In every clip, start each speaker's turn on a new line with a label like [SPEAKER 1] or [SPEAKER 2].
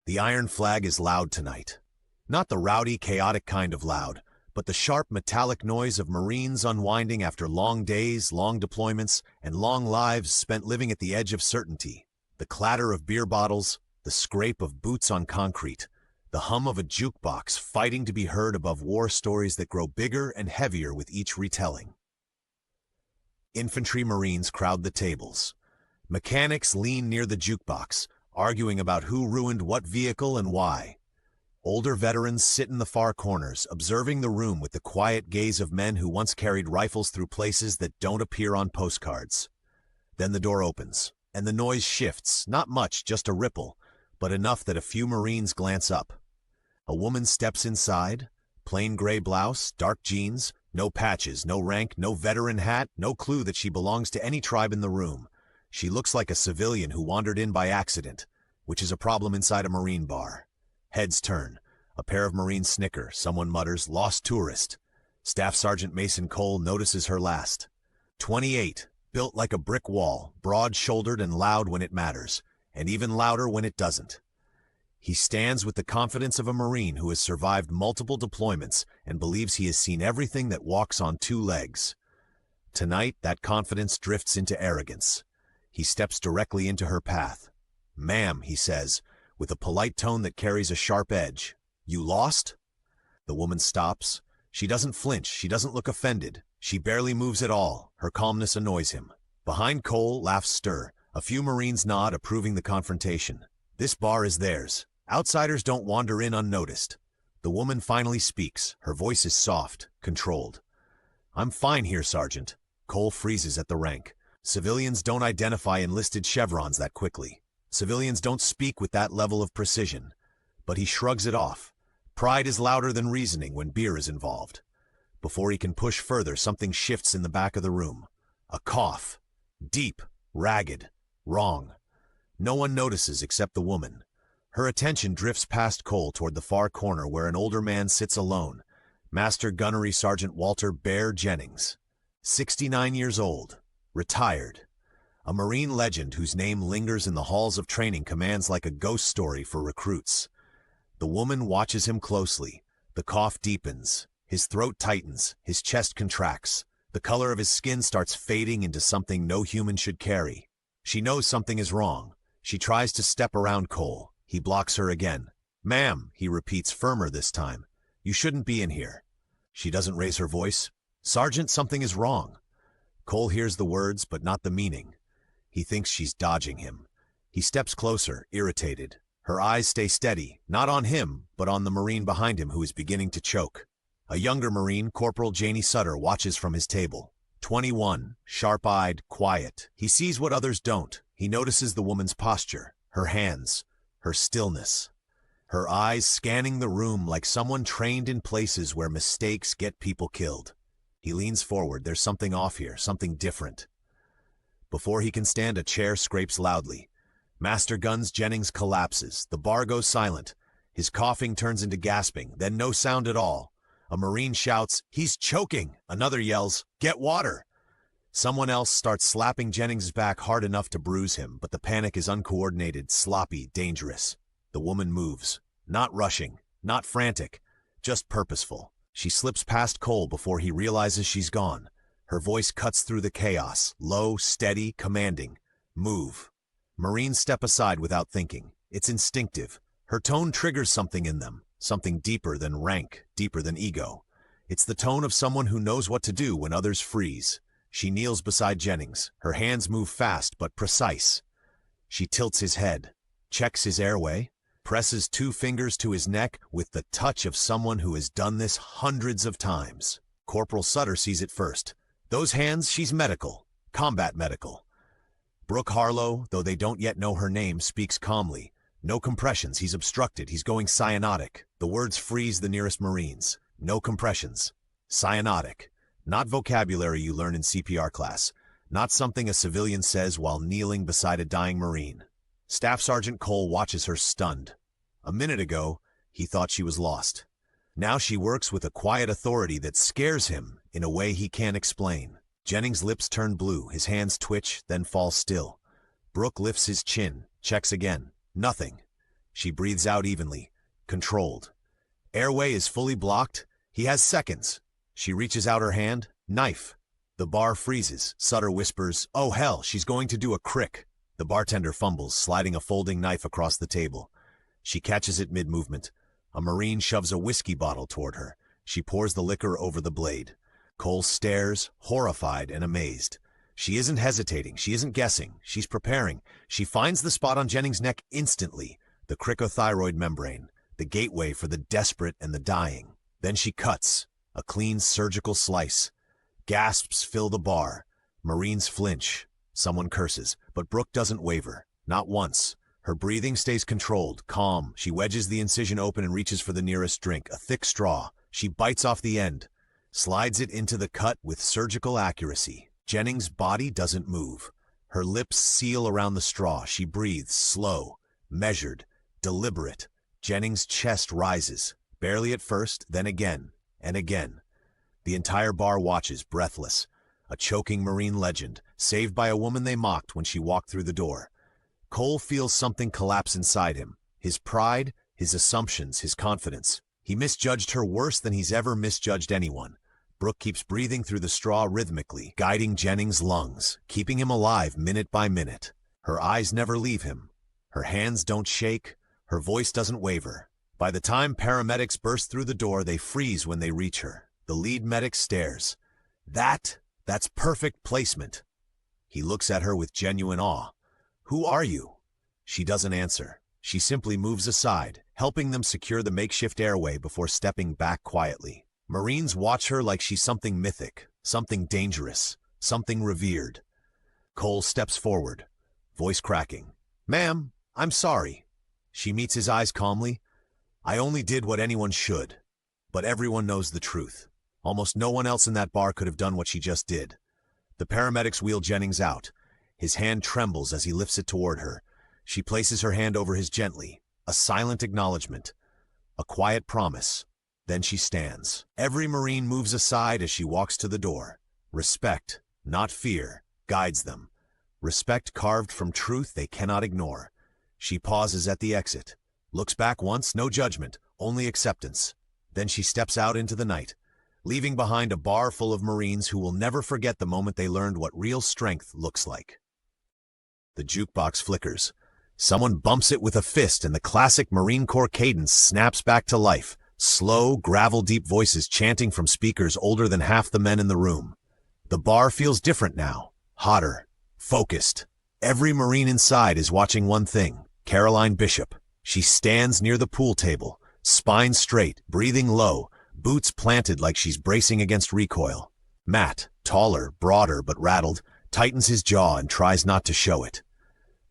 [SPEAKER 1] The iron flag is loud tonight. Not the rowdy, chaotic kind of loud, but the sharp, metallic noise of Marines unwinding after long days, long deployments, and long lives spent living at the edge of certainty. The clatter of beer bottles, the scrape of boots on concrete, the hum of a jukebox fighting to be heard above war stories that grow bigger and heavier with each retelling. Infantry Marines crowd the tables. Mechanics lean near the jukebox, arguing about who ruined what vehicle and why. Older veterans sit in the far corners, observing the room with the quiet gaze of men who once carried rifles through places that don't appear on postcards. Then the door opens, and the noise shifts, not much, just a ripple, but enough that a few Marines glance up. A woman steps inside, plain gray blouse, dark jeans, no patches, no rank, no veteran hat, no clue that she belongs to any tribe in the room. She looks like a civilian who wandered in by accident, which is a problem inside a Marine bar. Heads turn. A pair of Marines snicker. Someone mutters, "Lost tourist." Staff Sergeant Mason Cole notices her last. 28, built like a brick wall, broad-shouldered and loud when it matters, and even louder when it doesn't. He stands with the confidence of a Marine who has survived multiple deployments and believes he has seen everything that walks on two legs. Tonight, that confidence drifts into arrogance. He steps directly into her path. "Ma'am," he says, with a polite tone that carries a sharp edge. "You lost?" The woman stops. She doesn't flinch. She doesn't look offended. She barely moves at all. Her calmness annoys him. Behind Cole, laughs stir. A few Marines nod, approving the confrontation. This bar is theirs. Outsiders don't wander in unnoticed. The woman finally speaks. Her voice is soft, controlled. "I'm fine here, Sergeant." Cole freezes at the rank. Civilians don't identify enlisted chevrons that quickly. Civilians don't speak with that level of precision. But he shrugs it off. Pride is louder than reasoning when beer is involved. Before he can push further, something shifts in the back of the room. A cough. Deep, ragged, wrong. No one notices except the woman. Her attention drifts past Cole toward the far corner where an older man sits alone. Master Gunnery Sergeant Walter Bear Jennings. 69 years old. Retired. A Marine legend whose name lingers in the halls of training commands like a ghost story for recruits. The woman watches him closely. The cough deepens. His throat tightens. His chest contracts. The color of his skin starts fading into something no human should carry. She knows something is wrong. She tries to step around Cole. He blocks her again. "Ma'am," he repeats, firmer this time. "You shouldn't be in here." She doesn't raise her voice. "Sergeant, something is wrong." Cole hears the words, but not the meaning. He thinks she's dodging him. He steps closer, irritated. Her eyes stay steady, not on him, but on the Marine behind him who is beginning to choke. A younger Marine, Corporal Janey Sutter, watches from his table. 21, sharp-eyed, quiet. He sees what others don't. He notices the woman's posture, her hands, her stillness. Her eyes scanning the room like someone trained in places where mistakes get people killed. He leans forward. There's something off here, something different. Before he can stand, a chair scrapes loudly. Master Guns Jennings collapses. The bar goes silent. His coughing turns into gasping, then no sound at all. A Marine shouts, "He's choking!" Another yells, "Get water!" Someone else starts slapping Jennings' back hard enough to bruise him, but the panic is uncoordinated, sloppy, dangerous. The woman moves. Not rushing, not frantic, just purposeful. She slips past Cole before he realizes she's gone. Her voice cuts through the chaos, low, steady, commanding. "Move." Marines step aside without thinking. It's instinctive. Her tone triggers something in them, something deeper than rank, deeper than ego. It's the tone of someone who knows what to do when others freeze. She kneels beside Jennings. Her hands move fast but precise. She tilts his head, checks his airway, presses 2 fingers to his neck with the touch of someone who has done this hundreds of times. Corporal Sutter sees it first. Those hands, she's medical, combat medical. Brooke Harlow, though they don't yet know her name, speaks calmly. No compressions, he's obstructed, he's going cyanotic. The words freeze the nearest Marines. No compressions. Cyanotic. Not vocabulary you learn in CPR class. Not something a civilian says while kneeling beside a dying Marine. Staff Sergeant Cole watches her stunned. A minute ago, he thought she was lost. Now she works with a quiet authority that scares him in a way he can't explain. Jennings' lips turn blue, his hands twitch, then fall still. Brooke lifts his chin, checks again. Nothing. She breathes out evenly, controlled. Airway is fully blocked. He has seconds. She reaches out her hand. Knife. The bar freezes. Sutter whispers, "Oh hell, she's going to do a crick." The bartender fumbles, sliding a folding knife across the table. She catches it mid-movement. A Marine shoves a whiskey bottle toward her. She pours the liquor over the blade. Cole stares, horrified and amazed. She isn't hesitating. She isn't guessing. She's preparing. She finds the spot on Jennings' neck instantly. The cricothyroid membrane, the gateway for the desperate and the dying. Then she cuts. A clean surgical slice. Gasps fill the bar. Marines flinch. Someone curses, but Brooke doesn't waver. Not once. Her breathing stays controlled, calm. She wedges the incision open and reaches for the nearest drink, a thick straw. She bites off the end, slides it into the cut with surgical accuracy. Jennings' body doesn't move. Her lips seal around the straw. She breathes, slow, measured, deliberate. Jennings' chest rises, barely at first, then again, and again. The entire bar watches, breathless. A choking Marine legend, saved by a woman they mocked when she walked through the door. Cole feels something collapse inside him. His pride, his assumptions, his confidence. He misjudged her worse than he's ever misjudged anyone. Brooke keeps breathing through the straw rhythmically, guiding Jennings' lungs, keeping him alive minute by minute. Her eyes never leave him. Her hands don't shake. Her voice doesn't waver. By the time paramedics burst through the door, they freeze when they reach her. The lead medic stares. That's perfect placement. He looks at her with genuine awe. "Who are you?" She doesn't answer. She simply moves aside, helping them secure the makeshift airway before stepping back quietly. Marines watch her like she's something mythic, something dangerous, something revered. Cole steps forward, voice cracking. "Ma'am, I'm sorry." She meets his eyes calmly. "I only did what anyone should." But everyone knows the truth. Almost no one else in that bar could have done what she just did. The paramedics wheel Jennings out. His hand trembles as he lifts it toward her. She places her hand over his gently, a silent acknowledgement, a quiet promise. Then she stands. Every Marine moves aside as she walks to the door. Respect, not fear, guides them. Respect carved from truth they cannot ignore. She pauses at the exit, looks back once, no judgment, only acceptance. Then she steps out into the night, leaving behind a bar full of Marines who will never forget the moment they learned what real strength looks like. The jukebox flickers. Someone bumps it with a fist and the classic Marine Corps cadence snaps back to life. Slow, gravel-deep voices chanting from speakers older than half the men in the room. The bar feels different now, hotter, focused. Every Marine inside is watching one thing, Caroline Bishop. She stands near the pool table, spine straight, breathing low, boots planted like she's bracing against recoil. Matt, taller, broader but rattled, tightens his jaw and tries not to show it.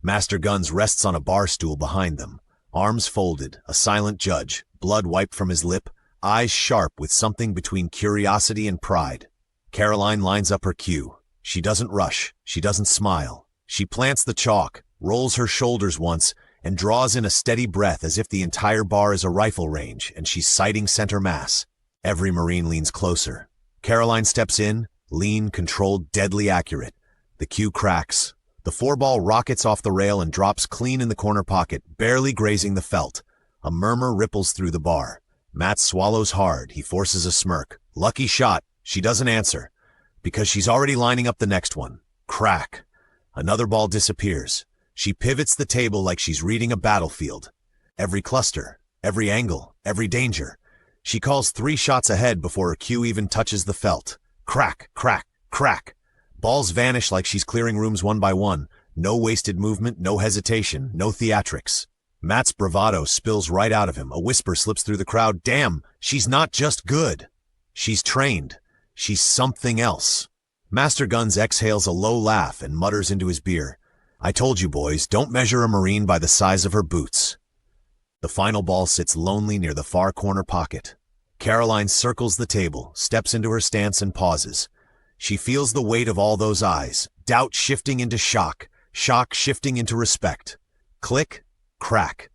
[SPEAKER 1] Master Guns rests on a bar stool behind them, arms folded, a silent judge, blood wiped from his lip, eyes sharp with something between curiosity and pride. Caroline lines up her cue. She doesn't rush, she doesn't smile. She plants the chalk, rolls her shoulders once, and draws in a steady breath as if the entire bar is a rifle range and she's sighting center mass. Every Marine leans closer. Caroline steps in, lean, controlled, deadly accurate. The cue cracks. The 4-ball rockets off the rail and drops clean in the corner pocket, barely grazing the felt. A murmur ripples through the bar. Matt swallows hard. He forces a smirk. Lucky shot. She doesn't answer, because she's already lining up the next one. Crack. Another ball disappears. She pivots the table like she's reading a battlefield. Every cluster, every angle, every danger. She calls 3 shots ahead before her cue even touches the felt. Crack, crack, crack. Balls vanish like she's clearing rooms one by one. No wasted movement, no hesitation, no theatrics. Matt's bravado spills right out of him. A whisper slips through the crowd. Damn, she's not just good. She's trained. She's something else. Master Guns exhales a low laugh and mutters into his beer. I told you boys, don't measure a Marine by the size of her boots. The final ball sits lonely near the far corner pocket. Caroline circles the table, steps into her stance and pauses. She feels the weight of all those eyes, doubt shifting into shock, shock shifting into respect. Click, crack.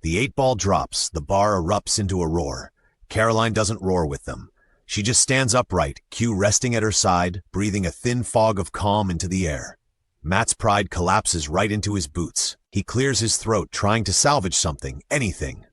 [SPEAKER 1] The 8-ball drops, the bar erupts into a roar. Caroline doesn't roar with them. She just stands upright, cue resting at her side, breathing a thin fog of calm into the air. Matt's pride collapses right into his boots. He clears his throat, trying to salvage something, anything.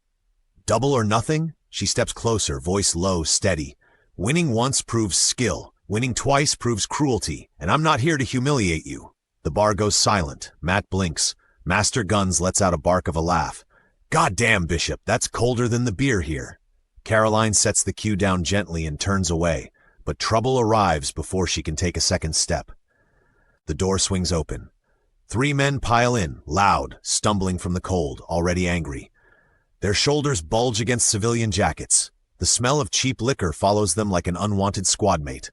[SPEAKER 1] Double or nothing? She steps closer, voice low, steady. Winning once proves skill. Winning twice proves cruelty, and I'm not here to humiliate you. The bar goes silent. Matt blinks. Master Guns lets out a bark of a laugh. God damn, Bishop, that's colder than the beer here. Caroline sets the cue down gently and turns away, but trouble arrives before she can take a second step. The door swings open. 3 men pile in, loud, stumbling from the cold, already angry. Their shoulders bulge against civilian jackets. The smell of cheap liquor follows them like an unwanted squad mate.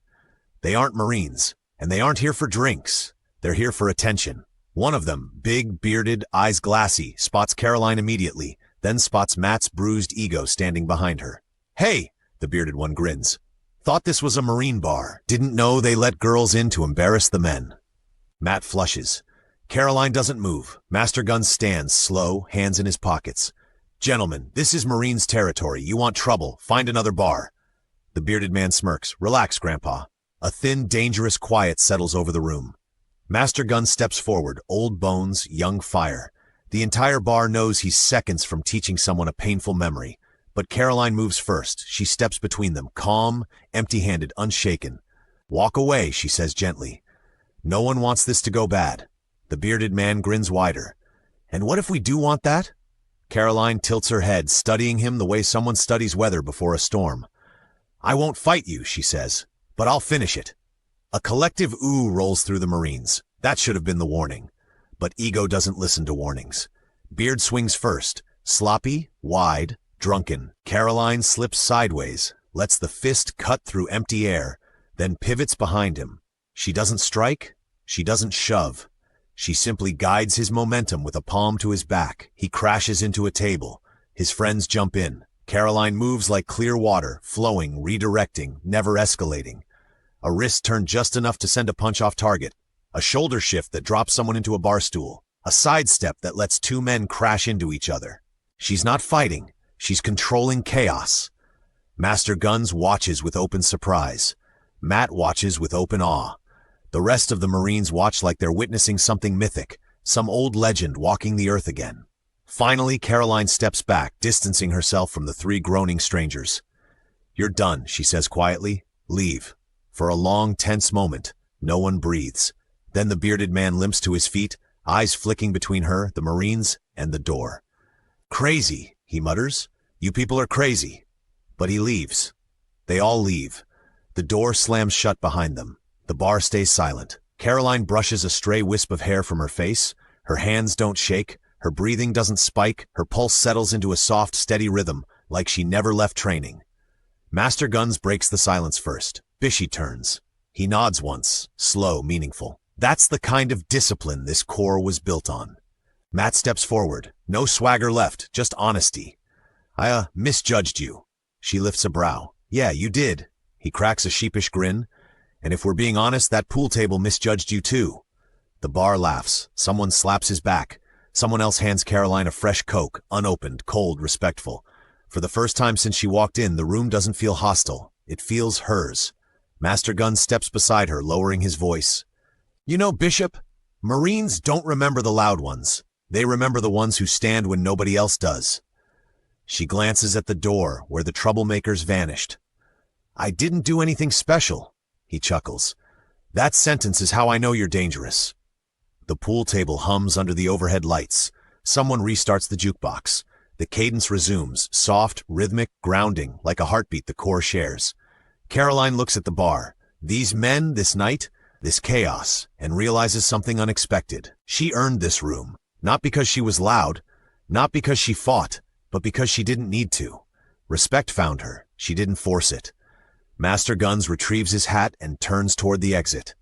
[SPEAKER 1] They aren't Marines, and they aren't here for drinks. They're here for attention. One of them, big, bearded, eyes glassy, spots Caroline immediately, then spots Matt's bruised ego standing behind her. Hey, the bearded one grins. Thought this was a Marine bar. Didn't know they let girls in to embarrass the men. Matt flushes. Caroline doesn't move. Master Guns stands, slow, hands in his pockets. Gentlemen, this is Marines territory. You want trouble, find another bar. The bearded man smirks. Relax, Grandpa. A thin, dangerous quiet settles over the room. Master Gun steps forward, old bones, young fire. The entire bar knows he's seconds from teaching someone a painful memory. But Caroline moves first. She steps between them, calm, empty-handed, unshaken. Walk away, she says gently. No one wants this to go bad. The bearded man grins wider. And what if we do want that? Caroline tilts her head, studying him the way someone studies weather before a storm. I won't fight you, she says, but I'll finish it. A collective ooh rolls through the Marines. That should have been the warning. But ego doesn't listen to warnings. Beard swings first. Sloppy, wide, drunken. Caroline slips sideways, lets the fist cut through empty air, then pivots behind him. She doesn't strike. She doesn't shove. She simply guides his momentum with a palm to his back. He crashes into a table. His friends jump in. Caroline moves like clear water, flowing, redirecting, never escalating. A wrist turn just enough to send a punch off target. A shoulder shift that drops someone into a bar stool. A sidestep that lets 2 men crash into each other. She's not fighting. She's controlling chaos. Master Guns watches with open surprise. Matt watches with open awe. The rest of the Marines watch like they're witnessing something mythic, some old legend walking the earth again. Finally, Caroline steps back, distancing herself from the 3 groaning strangers. You're done, she says quietly. Leave. For a long, tense moment, no one breathes. Then the bearded man limps to his feet, eyes flicking between her, the Marines, and the door. Crazy, he mutters. You people are crazy. But he leaves. They all leave. The door slams shut behind them. The bar stays silent. Caroline brushes a stray wisp of hair from her face. Her hands don't shake. Her breathing doesn't spike. Her pulse settles into a soft, steady rhythm, like she never left training. Master Guns breaks the silence first. Bishy turns. He nods once, slow, meaningful. That's the kind of discipline this corps was built on. Matt steps forward. No swagger left, just honesty. I misjudged you. She lifts a brow. Yeah, you did. He cracks a sheepish grin. And if we're being honest, that pool table misjudged you too. The bar laughs. Someone slaps his back. Someone else hands Caroline a fresh Coke, unopened, cold, respectful. For the first time since she walked in, the room doesn't feel hostile. It feels hers. Master Gun steps beside her, lowering his voice. You know, Bishop, Marines don't remember the loud ones. They remember the ones who stand when nobody else does. She glances at the door, where the troublemakers vanished. I didn't do anything special, he chuckles. That sentence is how I know you're dangerous. The pool table hums under the overhead lights. Someone restarts the jukebox. The cadence resumes, soft, rhythmic, grounding, like a heartbeat the corps shares. Caroline looks at the bar. These men, this night, this chaos, and realizes something unexpected. She earned this room, not because she was loud, not because she fought, but because she didn't need to. Respect found her. She didn't force it. Master Guns retrieves his hat and turns toward the exit.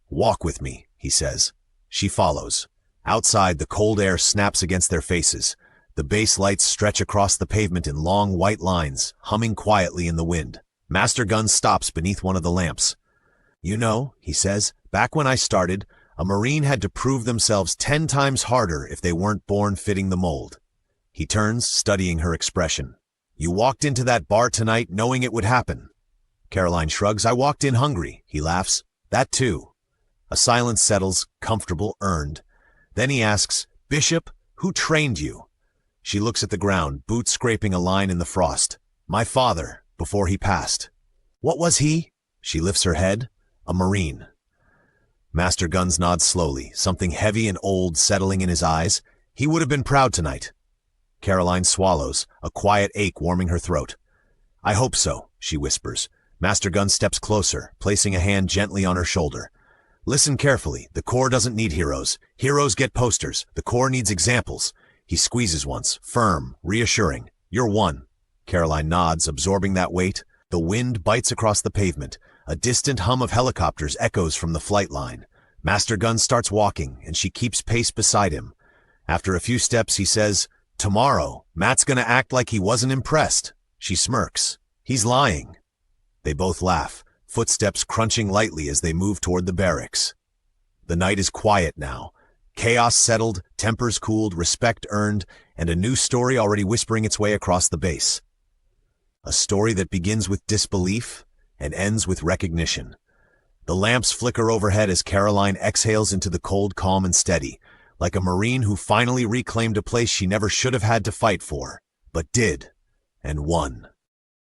[SPEAKER 1] Walk with me, he says. She follows. Outside, the cold air snaps against their faces. The base lights stretch across the pavement in long white lines, humming quietly in the wind. Master Guns stops beneath one of the lamps. You know, he says, back when I started, a Marine had to prove themselves 10 times harder if they weren't born fitting the mold. He turns, studying her expression. You walked into that bar tonight knowing it would happen. Caroline shrugs. I walked in hungry. He laughs. That too. A silence settles, comfortable, earned. Then he asks, Bishop, Who trained you? She looks at the ground, boots scraping a line in the frost. My father, before he passed. What was he? She lifts her head. A Marine. Master Guns nods slowly, something heavy and old settling in his eyes. He would have been proud tonight. Caroline swallows, a quiet ache warming her throat. I hope so, she whispers. Master Gun steps closer, placing a hand gently on her shoulder. Listen carefully. The Corps doesn't need heroes. Heroes get posters. The Corps needs examples. He squeezes once, firm, reassuring. You're one. Caroline nods, absorbing that weight. The wind bites across the pavement. A distant hum of helicopters echoes from the flight line. Master Gun starts walking, and she keeps pace beside him. After a few steps, he says, Tomorrow, Matt's gonna act like he wasn't impressed. She smirks. He's lying. They both laugh, footsteps crunching lightly as they move toward the barracks. The night is quiet now. Chaos settled, tempers cooled, respect earned, and a new story already whispering its way across the base. A story that begins with disbelief and ends with recognition. The lamps flicker overhead as Caroline exhales into the cold, calm, and steady, like a Marine who finally reclaimed a place she never should have had to fight for, but did, and won.